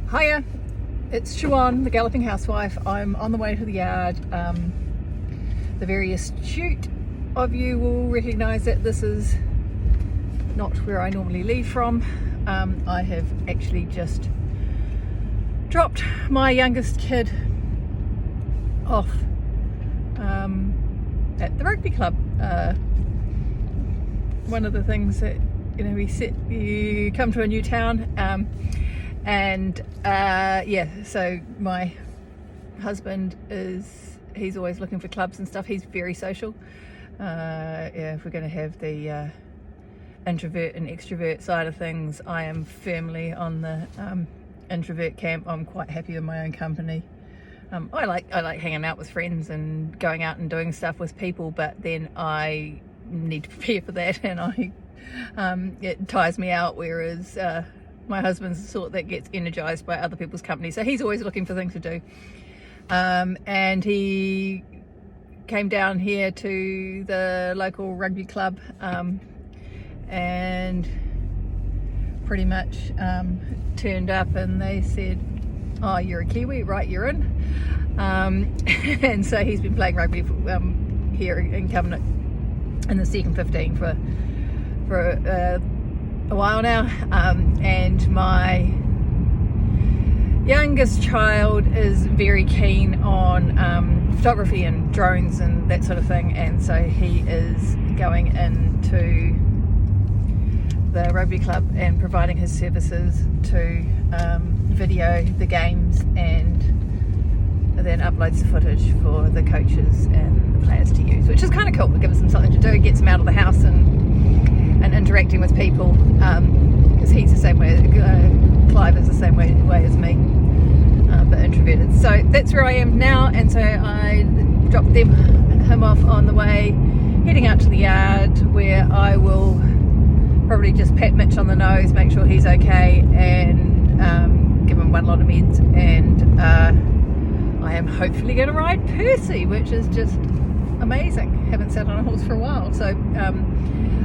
Hiya, it's Siobhan, the Galloping Housewife. I'm on the way to the yard. The very astute of you will recognise that this is not where I normally leave from. I have actually just dropped my youngest kid off at the rugby club. One of the things that you come to a new town, so my husband he's always looking for clubs and stuff. He's very social. If we're going to have the introvert and extrovert side of things, I am firmly on the introvert camp. I'm quite happy in my own company. I like hanging out with friends and going out and doing stuff with people, but then I need to prepare for that, and it tires me out, whereas my husband's the sort that gets energized by other people's company, so he's always looking for things to do. And he came down here to the local rugby club and pretty much turned up, and they said, "Oh, you're a Kiwi, right, you're in." And so he's been playing rugby here in Covenant in the second 15 for a while now, and my youngest child is very keen on photography and drones and that sort of thing, and so he is going into the rugby club and providing his services to video the games, and then uploads the footage for the coaches and the players to use, which is kind of cool. It gives them something to do, gets them out of the house and interacting with people, because he's the same way, Clive is the same way as me, but introverted. So that's where I am now, and so I dropped him off on the way, heading out to the yard, where I will probably just pat Mitch on the nose, make sure he's okay, and give him one lot of meds, and I am hopefully going to ride Percy, which is just amazing. Haven't sat on a horse for a while, so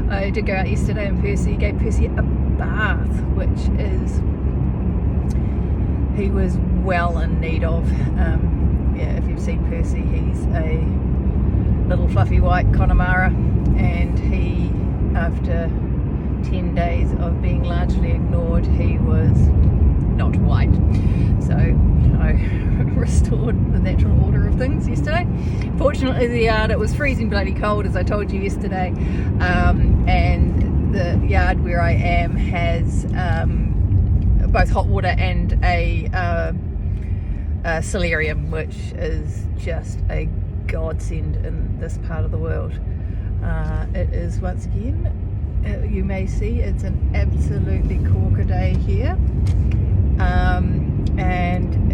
I did go out yesterday, and gave Percy a bath, which he was well in need of. If you've seen Percy, he's a little fluffy white Connemara, and he, after 10 days of being largely ignored, he was not white. So I restored the natural order of things yesterday. Fortunately, the yard, it was freezing bloody cold, as I told you yesterday, and the yard where I am has both hot water and a solarium, which is just a godsend in this part of the world. It is, once again, you may see, it's an absolutely corker day here, and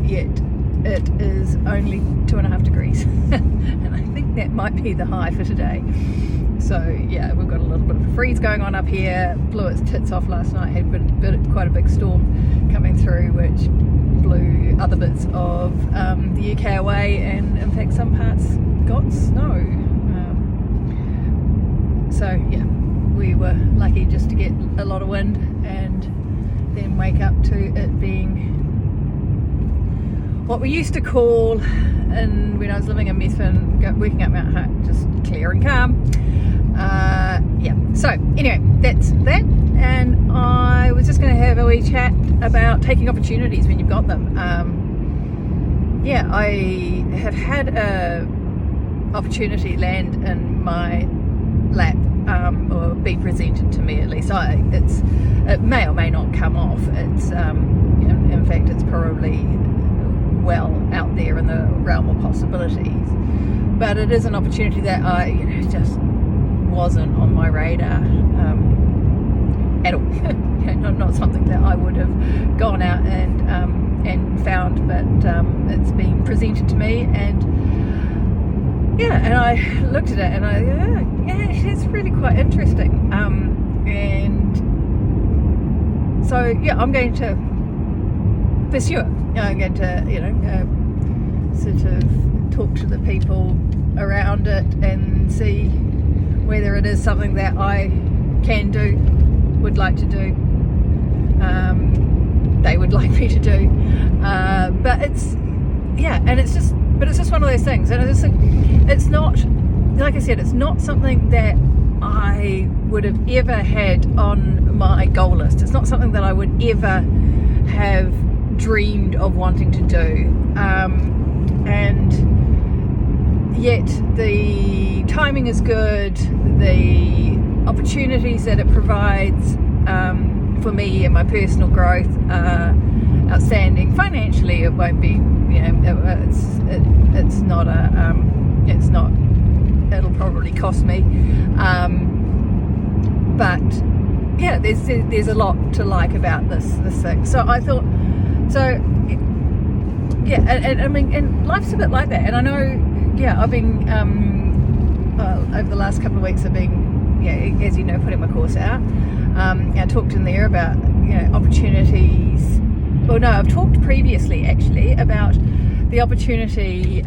yet it is only 2.5 degrees and I think that might be the high for today. So yeah, we've got a little bit of a freeze going on up here. Blew its tits off last night, had quite a big storm coming through, which blew other bits of the UK away, and in fact some parts got snow. So yeah, we were lucky just to get a lot of wind, and then wake up to it being what we used to call, and when I was living in Methven, working up Mount Hutt, just clear and calm. So anyway, that's that, and I was just going to have a wee chat about taking opportunities when you've got them. I have had a opportunity land in my lap, or be presented to me at least. It may or may not come off. It's in fact, it's probably well out there in the realm of possibilities, but it is an opportunity that I just wasn't on my radar at all. Not something that I would have gone out and found, but it's been presented to me, and I looked at it, and it's really quite interesting, and so I'm going to pursue it. I'm going to sort of talk to the people around it and see whether it is something that I can do, would like to do, they would like me to do. But it's just one of those things, and it's not, like I said, it's not something that I would have ever had on my goal list. It's not something that I would ever have dreamed of wanting to do, and yet the timing is good, the opportunities that it provides for me and my personal growth are outstanding. Financially, it won't be, it's not it'll probably cost me, but yeah, there's a lot to like about this thing. So I thought, and I mean, and life's a bit like that. And I know, I've been over the last couple of weeks, I've been, as you know, putting my course out. I talked in there about opportunities. Well, no, I've talked previously actually about the opportunity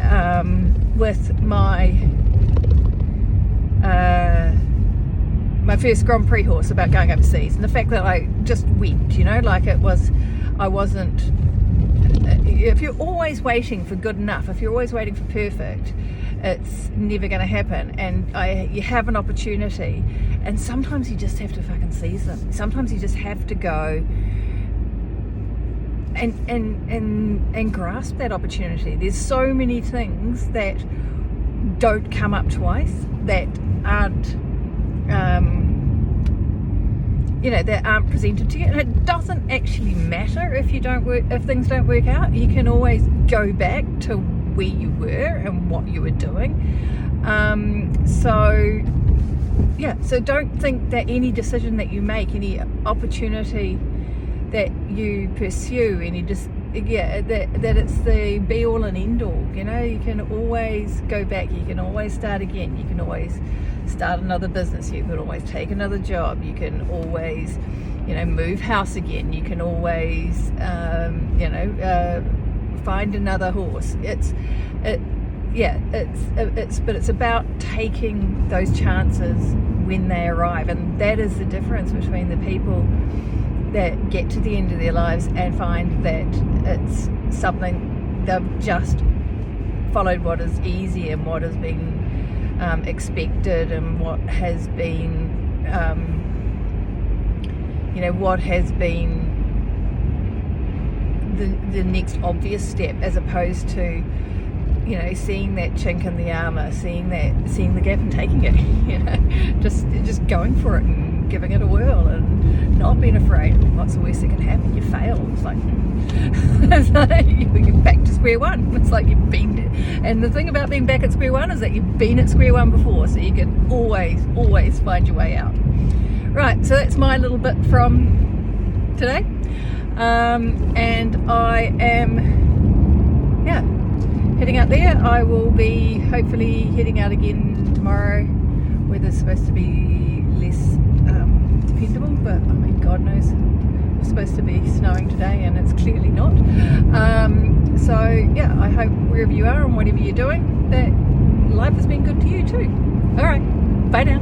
with my my first Grand Prix horse, about going overseas, and the fact that I just went, I wasn't. If you're always waiting for good enough, if you're always waiting for perfect, it's never going to happen. And you have an opportunity, and sometimes you just have to fucking seize them. Sometimes you just have to go and grasp that opportunity. There's so many things that don't come up twice, that aren't that aren't presented to you. And it doesn't actually matter if things don't work out. You can always go back to where you were and what you were doing. So don't think that any decision that you make, any opportunity that you pursue, that it's the be all and end all. You can always go back, you can always start again, you can always start another business, you can always take another job, you can always move house again, you can always find another horse. It's about taking those chances when they arrive. And that is the difference between the people that get to the end of their lives and find that it's something they've just followed what is easy and what has been expected, and what has been what has been the next obvious step, as opposed to seeing that chink in the armour, seeing the gap and taking it, just going for it and giving it a whirl and not being afraid. What's the worst that can happen? You fail. It's like you're back to square one. It's like you've been, and the thing about being back at square one is that you've been at square one before, so you can always find your way out. Right, so that's my little bit from today, and I am heading out there. I will be hopefully heading out again tomorrow. Weather's supposed to be less dependable, but I mean, God knows, it's supposed to be snowing today and it's clearly not. So I hope wherever you are and whatever you're doing, that life has been good to you too. Alright, bye now.